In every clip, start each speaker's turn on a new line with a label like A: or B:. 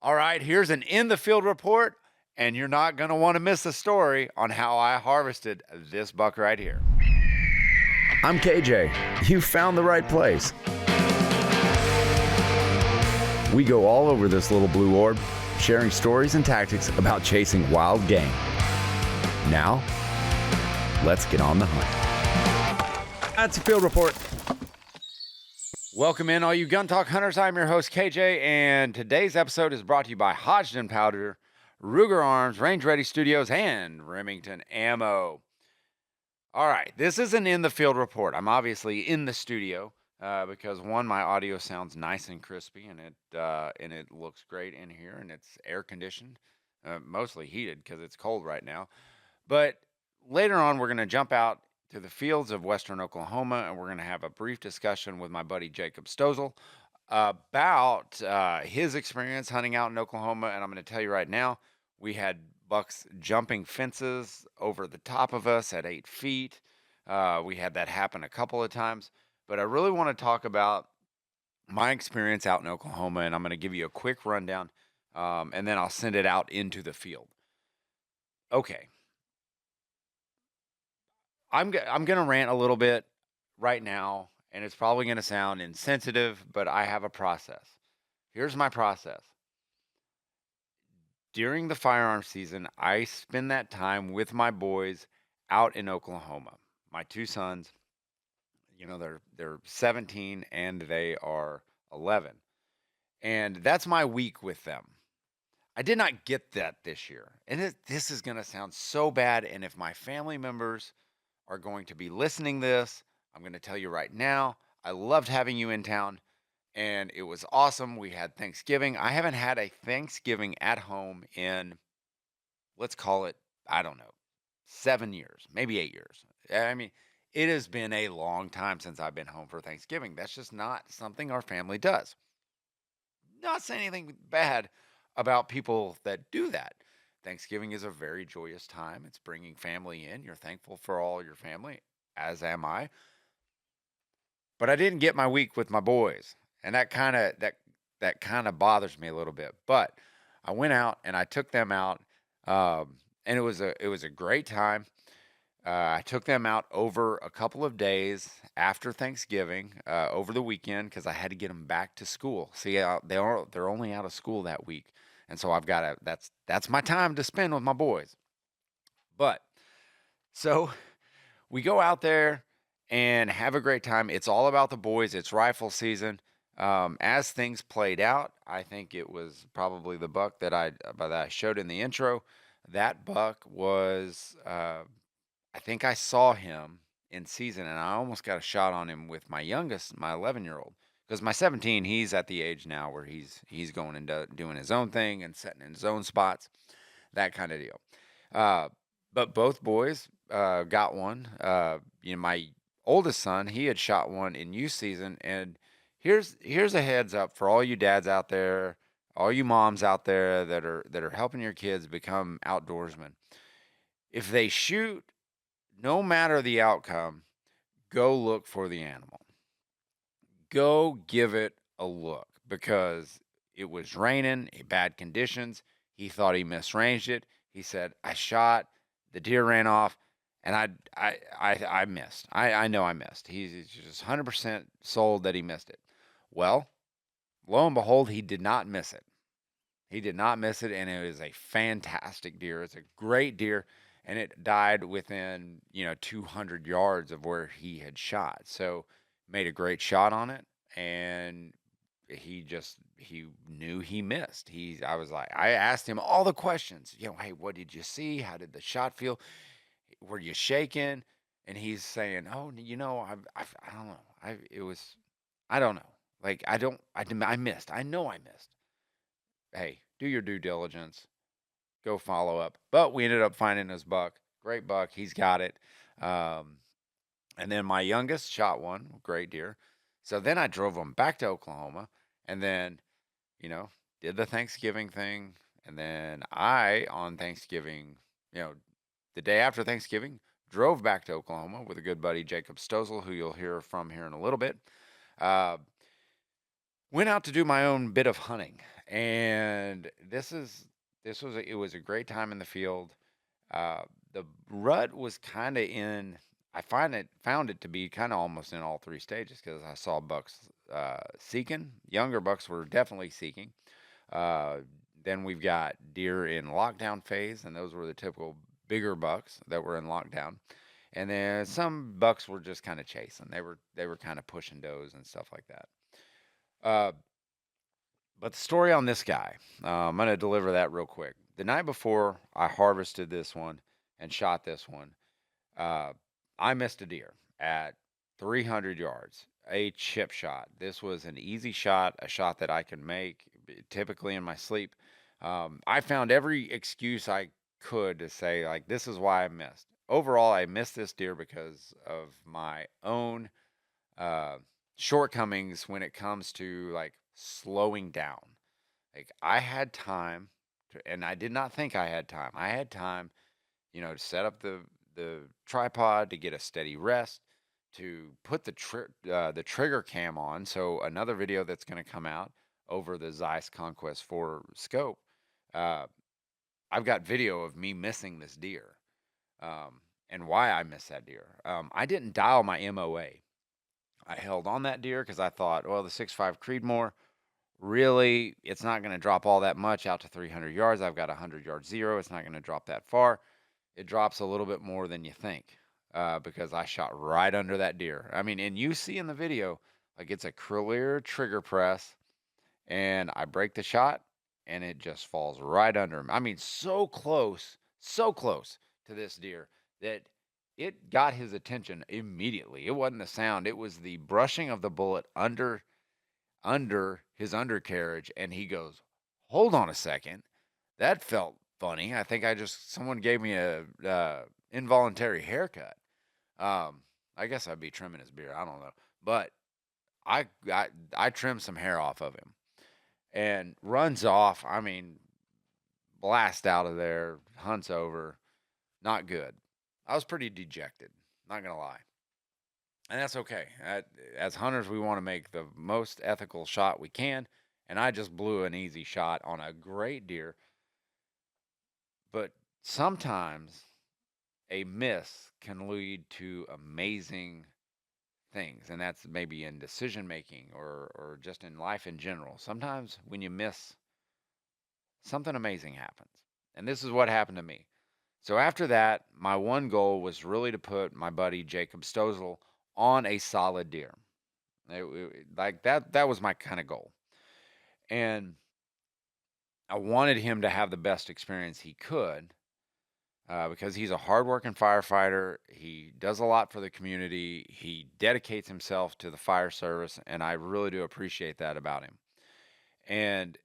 A: All right, here's an in the field report, and you're not going to want to miss the story on how I harvested this buck right here.
B: I'm KJ. You found the right place. We go all over this little blue orb, sharing stories and tactics about chasing wild game. Now, let's get on the hunt. That's a field report.
A: Welcome in, all you gun talk hunters. I'm your host, KJ, and today's episode is brought to you by Hodgdon Powder, Ruger Arms, Range Ready Studios, and Remington Ammo. All right, this is an in the field report. I'm obviously in the studio because one, my audio sounds nice and crispy, and it looks great in here, and it's air conditioned, mostly heated because it's cold right now. But later on, we're going to jump out to the fields of western Oklahoma, and we're going to have a brief discussion with my buddy Jacob Stolzle about his experience hunting out in Oklahoma. And I'm going to tell you right now, we had bucks jumping fences over the top of us at 8 feet. We had that happen a couple of times. But I really want to talk about my experience out in Oklahoma, and I'm going to give you a quick rundown, and then I'll send it out into the field. Okay. I'm gonna rant a little bit right now, and it's probably gonna sound insensitive, but I have a process. Here's my process. During the firearm season, I spend that time with my boys out in Oklahoma. My two sons, they're 17 and they are 11. And that's my week with them. I did not get that this year. And this is going to sound so bad, and if my family members are going to be listening this, I'm going to tell you right now, I loved having you in town and it was awesome. We had Thanksgiving. I haven't had a Thanksgiving at home in, let's call it, I don't know, 7 years, maybe 8 years. I mean, it has been a long time since I've been home for Thanksgiving. That's just not something our family does. Not saying anything bad about people that do that. Thanksgiving is a very joyous time. It's bringing family in. You're thankful for all your family, as am I. But I didn't get my week with my boys, and that kind of bothers me a little bit. But I went out and I took them out, and it was a great time. I took them out over a couple of days after Thanksgiving, over the weekend, because I had to get them back to school. See, they're only out of school that week, and so I've got to. That's my time to spend with my boys. But so we go out there and have a great time. It's all about the boys. It's rifle season. As things played out, I think it was probably the buck that I showed in the intro. That buck was. I think I saw him in season, and I almost got a shot on him with my youngest, my 11-year-old, because my 17, he's at the age now where he's going and doing his own thing and setting in his own spots, that kind of deal. Uh, but both boys got one. My oldest son, he had shot one in youth season, and here's a heads up for all you dads out there, all you moms out there that are helping your kids become outdoorsmen. If they shoot, no matter the outcome, go look for the animal. Go give it a look because it was raining, bad conditions. He thought he misranged it. He said, I shot, the deer ran off, and I missed. I know I missed. He's just 100% sold that he missed it. Well, lo and behold, he did not miss it. He did not miss it, and it was a fantastic deer. It's a great deer, and it died within 200 yards of where he had shot. So made a great shot on it, and he knew he missed. I asked him all the questions. Hey, what did you see? How did the shot feel? Were you shaking? And he's saying, oh, I don't know. I don't know. Like I missed. I know I missed. Hey, do your due diligence. Go follow up. But we ended up finding his buck. Great buck. He's got it. Um, and then my youngest shot one. Great deer. So then I drove him back to Oklahoma and then, did the Thanksgiving thing. And then on Thanksgiving, the day after Thanksgiving, drove back to Oklahoma with a good buddy, Jacob Stolzle, who you'll hear from here in a little bit. Uh, Went out to do my own bit of hunting, and this is this was it was a great time in the field. The rut was kind of in. I found it to be kind of almost in all three stages because I saw bucks seeking. Younger bucks were definitely seeking. Uh, then we've got deer in lockdown phase, and those were the typical bigger bucks that were in lockdown. And then some bucks were just kind of chasing. They were kind of pushing does and stuff like that. Uh, but the story on this guy, I'm gonna deliver that real quick. The night before I harvested this one and shot this one, uh, I missed a deer at 300 yards, a chip shot. This was an easy shot, a shot that I can make typically in my sleep. I found every excuse I could to say, like, this is why I missed. Overall, I missed this deer because of my own uh, shortcomings when it comes to like slowing down. Like, I had time and I did not think I had time. I had time, to set up the tripod to get a steady rest, to put the trigger cam on. So another video that's going to come out over the Zeiss Conquest 4 scope. Uh, I've got video of me missing this deer, and why I missed that deer. I didn't dial my MOA. I held on that deer because I thought, well, the 6.5 Creedmoor, really, it's not going to drop all that much out to 300 yards. I've got a 100-yard zero. It's not going to drop that far. It drops a little bit more than you think, because I shot right under that deer. I mean, and you see in the video, like, it's a clear trigger press, and I break the shot, and it just falls right under him. I mean, so close to this deer that it got his attention immediately. It wasn't the sound; it was the brushing of the bullet under his undercarriage, and he goes, "Hold on a second, that felt funny. I think someone gave me a involuntary haircut." I guess I'd be trimming his beard. I don't know, but I I trimmed some hair off of him and runs off. I mean, blast out of there, hunts over. Not good. I was pretty dejected. Not gonna lie. And that's okay. As hunters, we want to make the most ethical shot we can. And I just blew an easy shot on a great deer. But sometimes a miss can lead to amazing things. And that's maybe in decision making or just in life in general. Sometimes when you miss, something amazing happens. And this is what happened to me. So after that, my one goal was really to put my buddy Jacob Stolzle on a solid deer. Like that was my kind of goal. And I wanted him to have the best experience he could, because he's a hardworking firefighter. He does a lot for the community. He dedicates himself to the fire service, and I really do appreciate that about him. And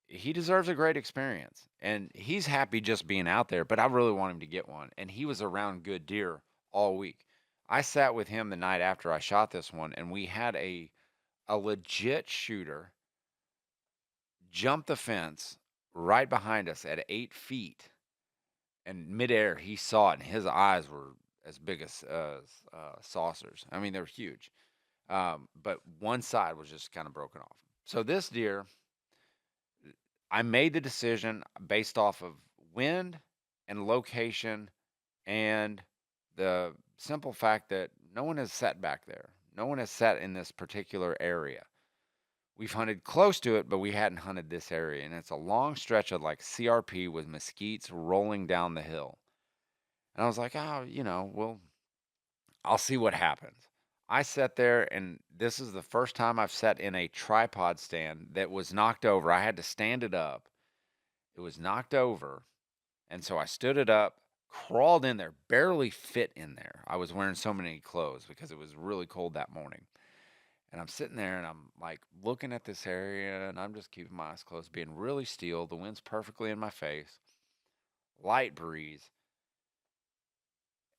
A: he deserves a great experience. And he's happy just being out there, but I really want him to get one. And he was around good deer all week. I sat with him the night after I shot this one, and we had a legit shooter jump the fence right behind us at 8 feet. And midair, he saw it, and his eyes were as big as saucers. I mean, they were huge. But one side was just kind of broken off. So this deer, I made the decision based off of wind and location and the simple fact that no one has sat back there. No one has sat in this particular area. We've hunted close to it, but we hadn't hunted this area. And it's a long stretch of like CRP with mesquites rolling down the hill. And I was like, oh, well, I'll see what happens. I sat there, and this is the first time I've sat in a tripod stand that was knocked over. I had to stand it up. It was knocked over. And so I stood it up, crawled in there, barely fit in there. I was wearing so many clothes because it was really cold that morning. And I'm sitting there and I'm like looking at this area, and I'm just keeping my eyes closed, being really still. The wind's perfectly in my face, light breeze.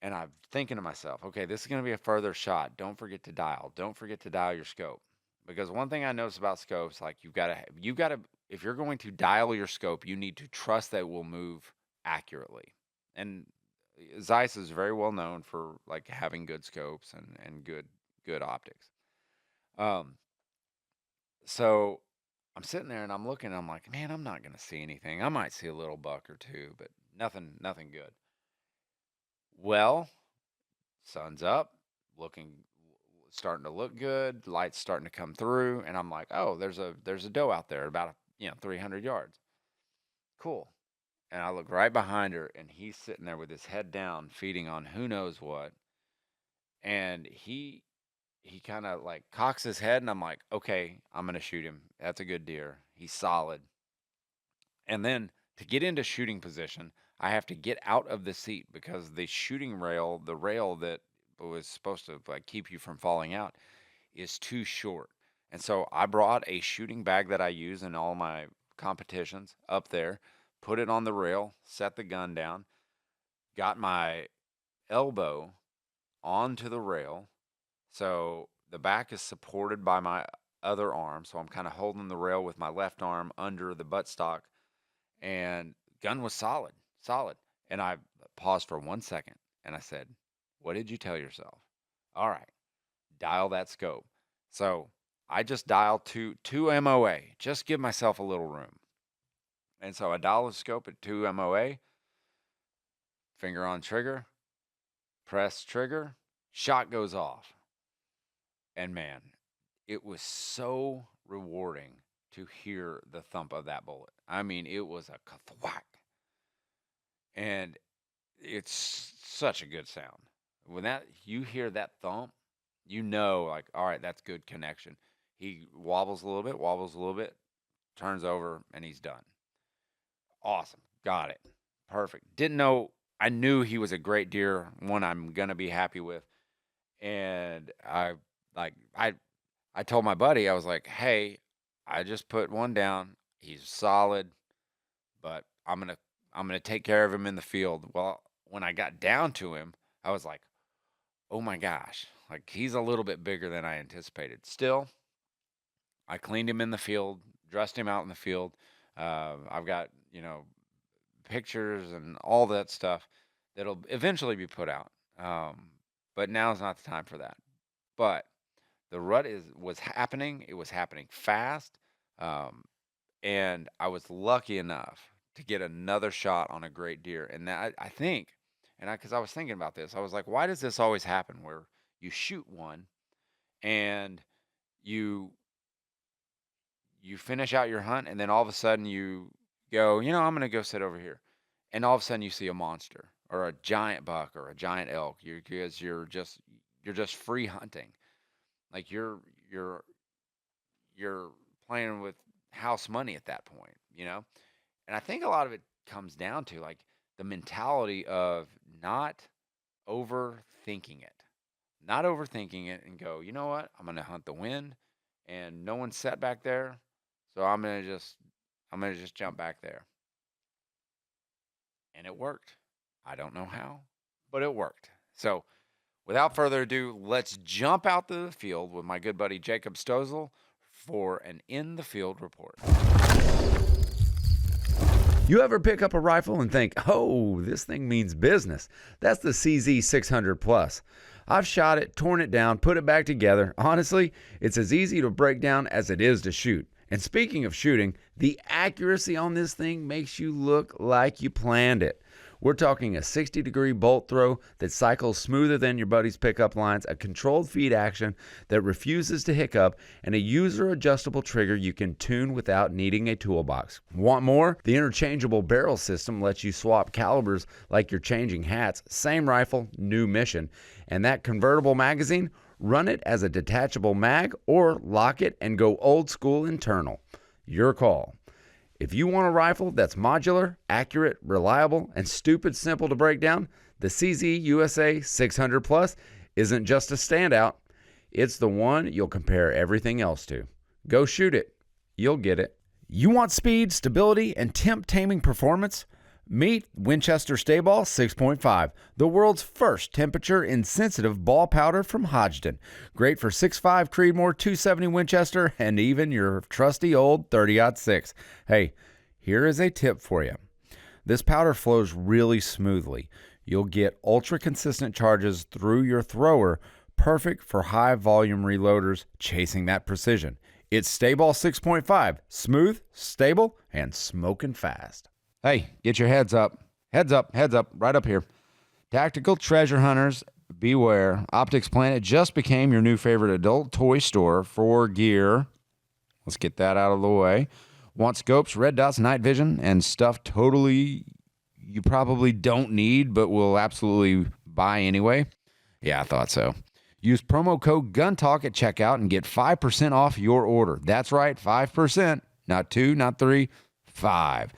A: And I'm thinking to myself, okay, this is going to be a further shot. Don't forget to dial. Don't forget to dial your scope. Because one thing I noticed about scopes, like you've got to, if you're going to dial your scope, you need to trust that it will move accurately. And Zeiss is very well known for like having good scopes and good optics. Um, so I'm sitting there and I'm looking, and I'm like, man, I'm not going to see anything. I might see a little buck or two, but nothing good. Well, sun's up, looking, starting to look good. Lights starting to come through, and I'm like, oh, there's a doe out there about 300 yards. Cool. And I look right behind her, and he's sitting there with his head down, feeding on who knows what. And he kind of like cocks his head, and I'm like, okay, I'm gonna shoot him. That's a good deer. He's solid. And then to get into shooting position, I have to get out of the seat because the shooting rail, the rail that was supposed to like keep you from falling out, is too short. And so I brought a shooting bag that I use in all my competitions up there, put it on the rail, set the gun down, got my elbow onto the rail. So the back is supported by my other arm. So I'm kind of holding the rail with my left arm under the buttstock, and gun was solid, solid. And I paused for 1 second and I said, what did you tell yourself? All right, dial that scope. So I just dialed two MOA, just give myself a little room. And so I dial the scope at 2 MOA, finger on trigger, press trigger, shot goes off. And man, it was so rewarding to hear the thump of that bullet. I mean, it was a thwack. And it's such a good sound. When that you hear that thump, you know, like, all right, that's good connection. He wobbles a little bit, turns over, and he's done. Awesome. Got it. Perfect. Didn't know. I knew he was a great deer, one I'm gonna be happy with. And like I told my buddy, I was like, hey, I just put one down. He's solid, but I'm gonna take care of him in the field. Well, when I got down to him, I was like, oh my gosh, like he's a little bit bigger than I anticipated. Still, I cleaned him in the field, dressed him out in the field. I've got pictures and all that stuff that'll eventually be put out. But now's not the time for that. But the rut was happening. It was happening fast, and I was lucky enough to get another shot on a great deer. And that I think, because I was thinking about this, I was like, why does this always happen where you shoot one and you finish out your hunt, and then all of a sudden you go, I'm gonna go sit over here, and all of a sudden you see a monster or a giant buck or a giant elk. Because you're just free hunting, like you're playing with house money at that point. And I think a lot of it comes down to like the mentality of not overthinking it, and go, you know what? I'm gonna hunt the wind, and no one's set back there, so I'm gonna just jump back there, and it worked. I don't know how, but it worked. So without further ado, let's jump out to the field with my good buddy Jacob Stolzle for an in the field report.
B: You ever pick up a rifle and think, oh, this thing means business? That's the CZ 600 Plus. I've shot it, torn it down, put it back together. Honestly, it's as easy to break down as it is to shoot. And speaking of shooting, the accuracy on this thing makes you look like you planned it. We're talking a 60-degree bolt throw that cycles smoother than your buddy's pickup lines, a controlled feed action that refuses to hiccup, and a user-adjustable trigger you can tune without needing a toolbox. Want more? The interchangeable barrel system lets you swap calibers like you're changing hats. Same rifle, new mission. And that convertible magazine? Run it as a detachable mag or lock it and go old school internal. Your call. If you want a rifle that's modular, accurate, reliable, and stupid simple to break down, the CZ USA 600 Plus isn't just a standout. It's the one you'll compare everything else to. Go shoot it. You'll get it. You want speed, stability, and temp-taming performance? Meet Winchester Stayball 6.5, the world's first temperature-insensitive ball powder from Hodgdon. Great for 6.5 Creedmoor, 270 Winchester, and even your trusty old 30-06. Hey, here is a tip for you. This powder flows really smoothly. You'll get ultra-consistent charges through your thrower, perfect for high-volume reloaders chasing that precision. It's Stayball 6.5. Smooth, stable, and smoking fast.
A: Hey, get your heads up. Heads up, right up here. Tactical treasure hunters, beware. Optics Planet just became your new favorite adult toy store for gear. Let's get that out of the way. Want scopes, red dots, night vision, and stuff totally you probably don't need but will absolutely buy anyway? Yeah, I thought so. Use promo code GUNTALK at checkout and get 5% off your order. That's right, 5%. Not 2, not 3, 5.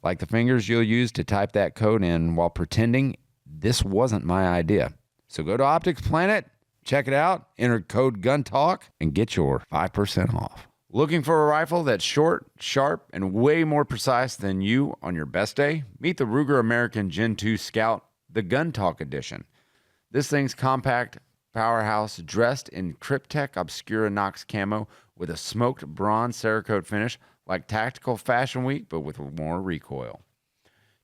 A: Like the fingers you'll use to type that code in while pretending this wasn't my idea. So go to Optics Planet, check it out, enter code GUNTALK, and get your 5% off. Looking for a rifle that's short, sharp, and way more precise than you on your best day? Meet the Ruger American Gen 2 Scout, the Gun Talk Edition. This thing's compact powerhouse, dressed in Cryptek Obscura Nox camo with a smoked bronze Cerakote finish like Tactical Fashion Week, but with more recoil.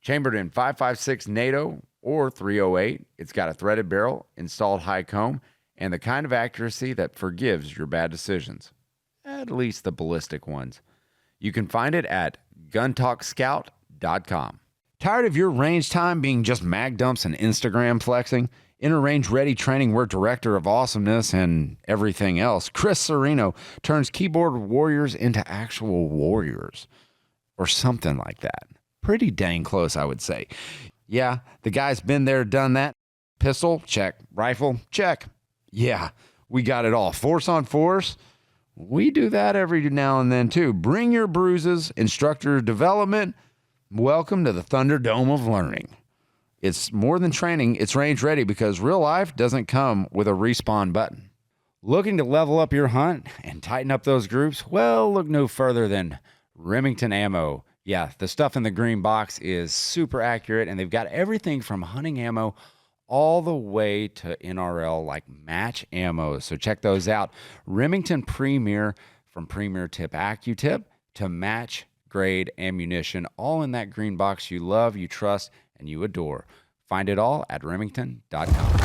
A: Chambered in 5.56 NATO or 308, it's got a threaded barrel, installed high comb, and the kind of accuracy that forgives your bad decisions. At least the ballistic ones. You can find it at guntalkscout.com. Tired of your range time being just mag dumps and Instagram flexing? Enter Range Ready Training, where Director of Awesomeness and everything else, Chris Serino, turns keyboard warriors into actual warriors. Or something like that. Pretty dang close, I would say. Yeah, the guy's been there, done that. Pistol, check. Rifle, check. Yeah, we got it all. Force on force, we do that every now and then too. Bring your bruises, instructor development. Welcome to the Thunderdome of learning. It's more than training, it's range ready because real life doesn't come with a respawn button. Looking to level up your hunt and tighten up those groups? Well, look no further than Remington Ammo. Yeah, the stuff in the green box is super accurate, and they've got everything from hunting ammo all the way to NRL like match ammo. So check those out. Remington Premier, from Premier Tip AccuTip to match grade ammunition, all in that green box you love, you trust, and you adore. Find it all at remington.com.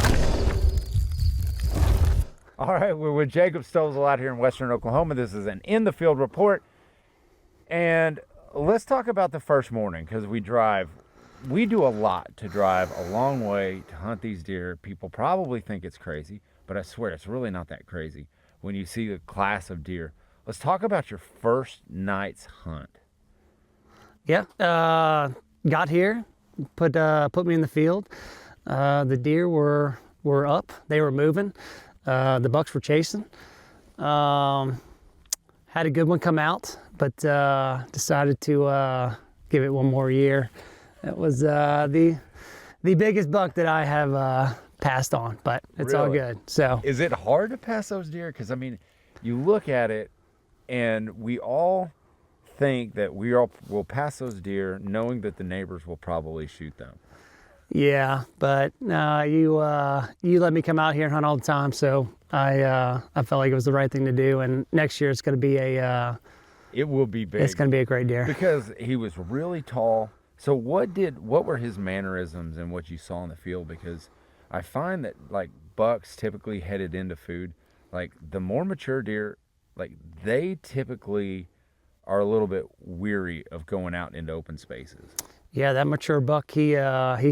C: All right, we're with Jacob Stolzle out here in western Oklahoma. This is an In the Field report. And let's talk about the first morning, because we do a lot to drive a long way to hunt these deer. People probably think it's crazy, but I swear it's really not that crazy when you see the class of deer. Let's talk about your first night's hunt.
D: Yeah, got here, put me in the field. The deer were up, they were moving. The bucks were chasing. Had a good one come out, but decided to give it one more year. It was the biggest buck that I have passed on, but it's all good. So,
C: is it hard to pass those deer? Because I mean, you look at it, and we all think that we all will pass those deer, knowing that the neighbors will probably shoot them.
D: Yeah, but you let me come out here and hunt all the time, so I felt like it was the right thing to do. And next year it's going to be
C: it will be big.
D: It's going to be a great deer
C: because he was really tall. So what were his mannerisms and what you saw in the field? Because I find that like bucks typically headed into food, like the more mature deer, like they typically are a little bit weary of going out into open spaces.
D: Yeah, that mature buck, he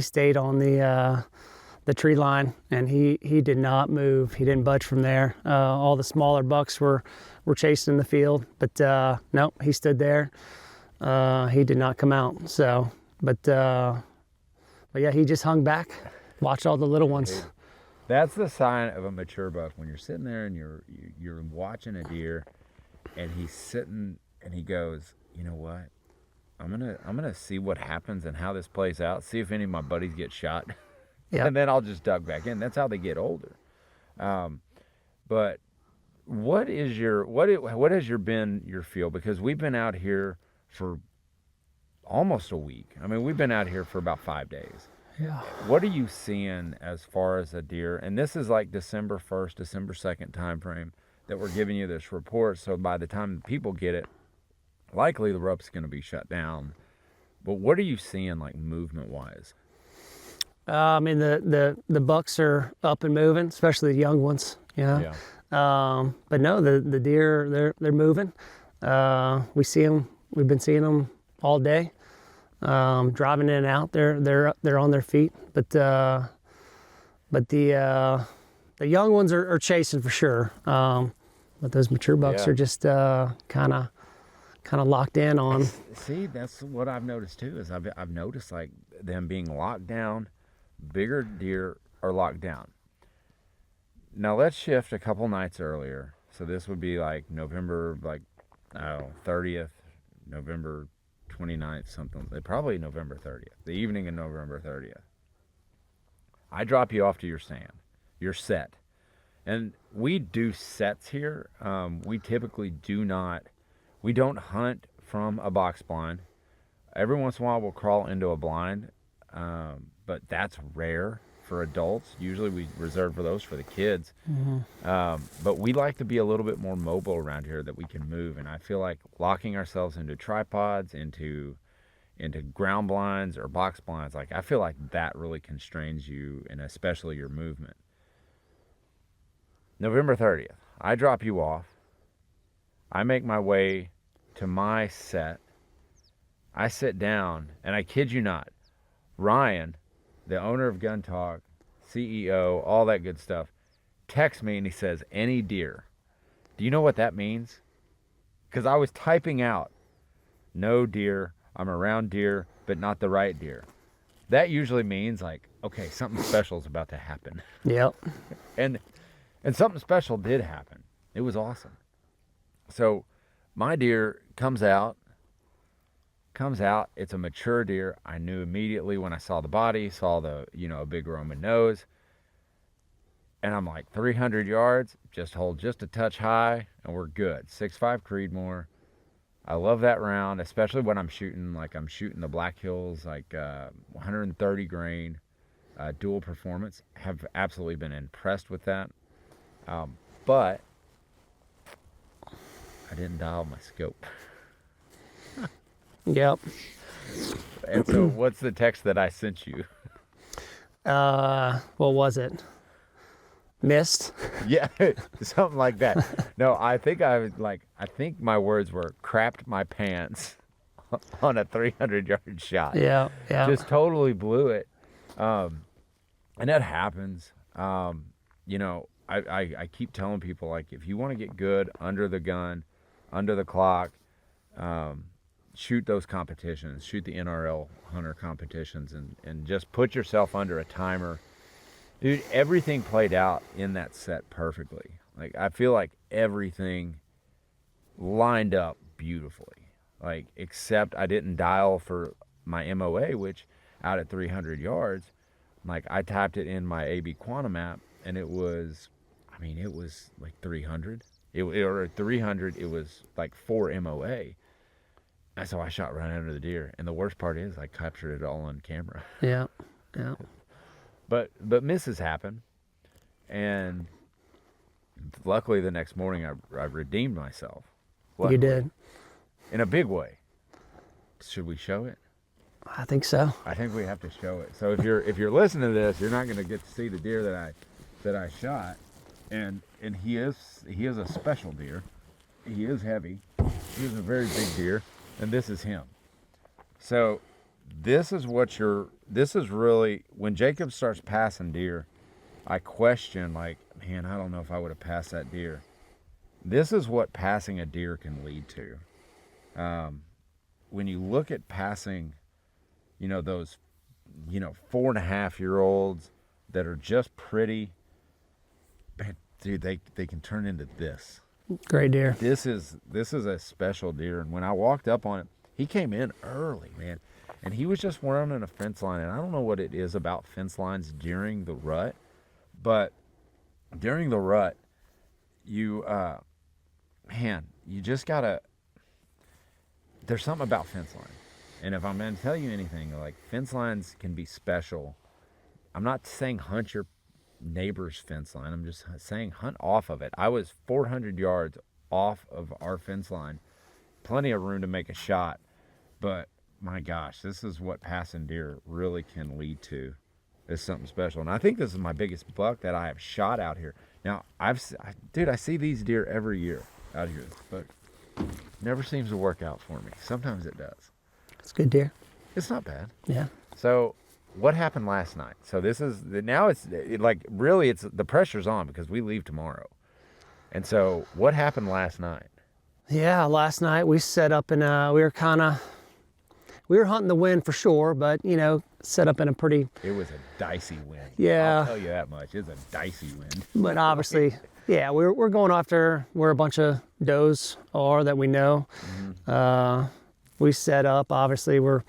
D: stayed on the tree line, and he did not move. He didn't budge from there. All the smaller bucks were chasing in the field, but nope, he stood there. He did not come out. So, but yeah, he just hung back, watched all the little ones.
C: That's the sign of a mature buck, when you're sitting there and you're watching a deer, and he's sitting and he goes, you know what? I'm gonna see what happens and how this plays out. See if any of my buddies get shot, and then I'll just duck back in. That's how they get older. But what has been your feel? Because we've been out here for almost a week. I mean, we've been out here for about 5 days.
D: Yeah.
C: What are you seeing as far as a deer? And this is like December 1st, December 2nd time frame that we're giving you this report. So by the time people get it, likely the rup's going to be shut down. But what are you seeing, like, movement wise?
D: I mean, the bucks are up and moving, especially the young ones. You know? But no, the deer, they're moving. We see them. We've been seeing them all day. Driving in and out, they're on their feet. But the young ones are chasing for sure. But those mature bucks
C: Yeah.
D: are just kind of locked in on.
C: See, that's what I've noticed too. Is I've noticed like them being locked down. Bigger deer are locked down. Now let's shift a couple nights earlier. So this would be like November, like, I don't know, 30th, November 29th, something. Probably November 30th, the evening of November 30th. I drop you off to your stand, your set. And we do sets here. We typically we don't hunt from a box blind. Every once in a while we'll crawl into a blind, but that's rare for adults. Usually we reserve for those for the kids. But we like to be a little bit more mobile around here, that we can move. And I feel like locking ourselves into tripods, into ground blinds or box blinds, like I feel like that really constrains you, and especially your movement. November 30th, I drop you off. I make my way to my set. I sit down, and I kid you not, Ryan, the owner of Gun Talk, CEO, all that good stuff, texts me and he says, any deer. Do you know what that means? Because I was typing out, no deer, I'm around deer, but not the right deer. That usually means like, okay, something special is about to happen.
D: Yep.
C: And something special did happen. It was awesome. So my deer comes out. It's a mature deer. I knew immediately when I saw the body, saw the, a big Roman nose. And I'm like, 300 yards, just hold just a touch high, and we're good. 6.5 Creedmoor. I love that round, especially when I'm shooting the Black Hills, 130 grain, dual performance. Have absolutely been impressed with that. But I didn't dial my scope.
D: Yep.
C: And so what's the text that I sent you?
D: What was it? Missed.
C: Yeah, something like that. No, I think my words were crapped my pants on a 300-yard shot.
D: Yeah.
C: Just totally blew it. And that happens. I keep telling people, like, if you want to get good under the gun, under the clock, shoot those competitions, shoot the NRL hunter competitions, and just put yourself under a timer. Dude, everything played out in that set perfectly. Like, I feel like everything lined up beautifully. Like, except I didn't dial for my MOA, which out at 300 yards, like, I typed it in my AB Quantum app, and it was like 300. Or at 300, it was like 4 MOA. And so I shot right under the deer. And the worst part is I captured it all on camera.
D: Yeah.
C: But misses happen, and luckily the next morning I redeemed myself. Luckily,
D: You did.
C: in a big way. Should we show it?
D: I think so.
C: I think we have to show it. So if you're listening to this, you're not going to get to see the deer that I shot, and he is a special deer. He is heavy. He is a very big deer, and this is him. So this is really, when Jacob starts passing deer, I question, like, man, I don't know if I would have passed that deer. This is what passing a deer can lead to. When you look at passing, those, 4.5-year-olds that are just pretty, man, dude, they can turn into this.
D: Great deer.
C: This is a special deer. And when I walked up on it, he came in early, man. And he was just running a fence line. And I don't know what it is about fence lines during the rut, but during the rut, you just gotta, there's something about fence line. And if I'm going to tell you anything, like, fence lines can be special. I'm not saying hunt your neighbor's fence line. I'm just saying hunt off of it. I was 400 yards off of our fence line. Plenty of room to make a shot. But my gosh, this is what passing deer really can lead to. is something special. And I think this is my biggest buck that I have shot out here. Now, dude, I see these deer every year out here, but never seems to work out for me. Sometimes it does.
D: It's good deer.
C: It's not bad.
D: Yeah.
C: So, what happened last night? So this is now really it's the pressure's on because we leave tomorrow. And so, what happened last night?
D: Yeah, last night we set up in we were hunting the wind for sure, but set up in a pretty.
C: It was a dicey wind.
D: Yeah.
C: I'll tell you that much. It's a dicey wind.
D: But obviously, yeah, we're going after where a bunch of does are that we know. We set up. Obviously, we're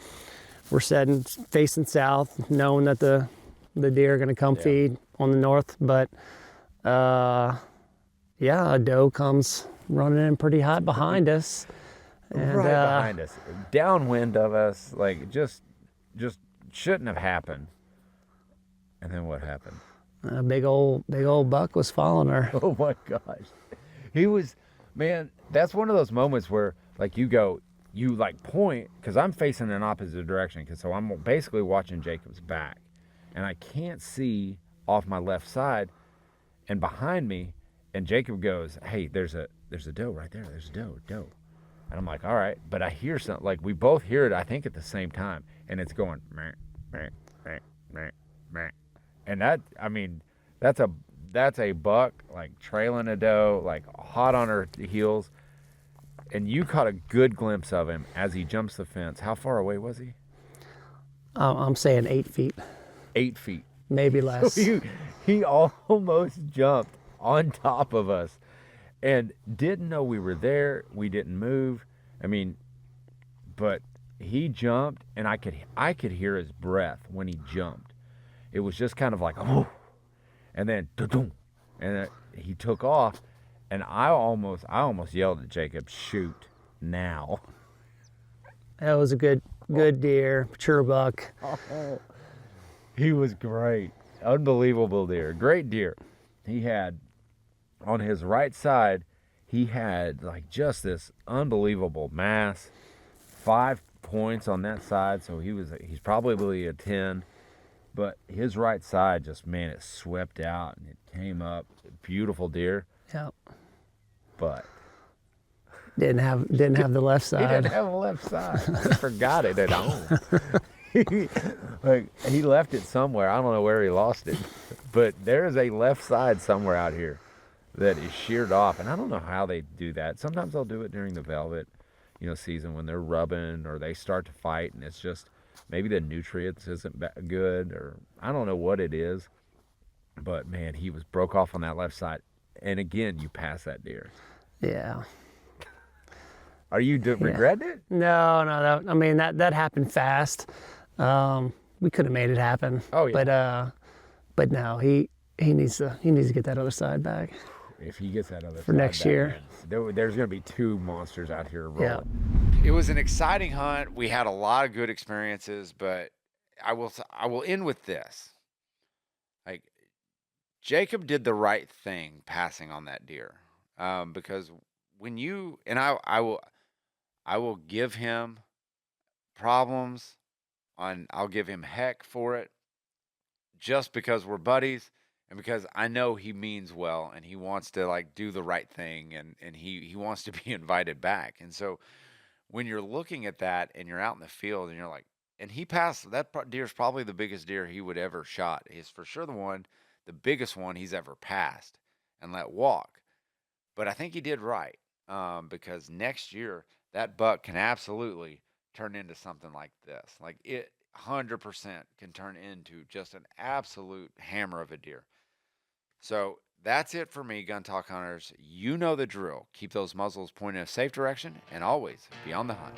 D: setting facing south, knowing that the deer are going to come feed on the north. But yeah, a doe comes running in pretty hot behind us. And,
C: right behind us, downwind of us, like just shouldn't have happened. And then what happened?
D: A big old buck was following her.
C: Oh my gosh, he was, man. That's one of those moments where like you point because I'm facing an opposite direction, so I'm basically watching Jacob's back, and I can't see off my left side, and behind me, and Jacob goes, "Hey, there's a doe right there. There's a doe." And I'm like, all right, but I hear something, like we both hear it, I think at the same time, and it's going, meh, meh, meh, meh, meh. And that's a buck, like trailing a doe, like hot on her heels, and you caught a good glimpse of him as he jumps the fence. How far away was he?
D: I'm saying 8 feet.
C: 8 feet.
D: Maybe less.
C: So he almost jumped on top of us. And didn't know we were there. We didn't move. But he jumped, and I could hear his breath when he jumped. It was just kind of like, oh, and then dum, and then he took off, and I almost yelled at Jacob, "Shoot now!"
D: That was a good deer, mature buck.
C: Oh, he was great, unbelievable deer, great deer. He had. On his right side, he had like just this unbelievable mass, 5 points on that side, so he's probably a 10, but his right side just, man, it swept out and it came up, beautiful deer.
D: Yep.
C: But
D: didn't have the left side.
C: He didn't have a left side. He forgot it at home. He left it somewhere. I don't know where he lost it, but there is a left side somewhere out here that is sheared off, and I don't know how they do that. Sometimes they'll do it during the velvet, season when they're rubbing or they start to fight, and it's just maybe the nutrients isn't good, or I don't know what it is. But man, he broke off on that left side, and again, you pass that deer.
D: Yeah.
C: Are you regretting it?
D: No. That happened fast. We could have made it happen.
C: Oh yeah.
D: But no, he needs to get that other side back.
C: If he gets that other
D: for next year,
C: there's going to be 2 monsters out here rolling.
D: Yeah.
A: It was an exciting hunt. We had a lot of good experiences, but I will end with this. Like, Jacob did the right thing passing on that deer, because when you and I will give him problems I'll give him heck for it, just because we're buddies. And because I know he means well and he wants to like do the right thing, and he wants to be invited back. And so when you're looking at that and you're out in the field and you're like, and he passed, that deer's probably the biggest deer he would ever shot. He's for sure the biggest one he's ever passed and let walk. But I think he did right, because next year that buck can absolutely turn into something like this. Like it 100% can turn into just an absolute hammer of a deer. So that's it for me, Gun Talk Hunters. You know the drill. Keep those muzzles pointed in a safe direction and always be on the hunt.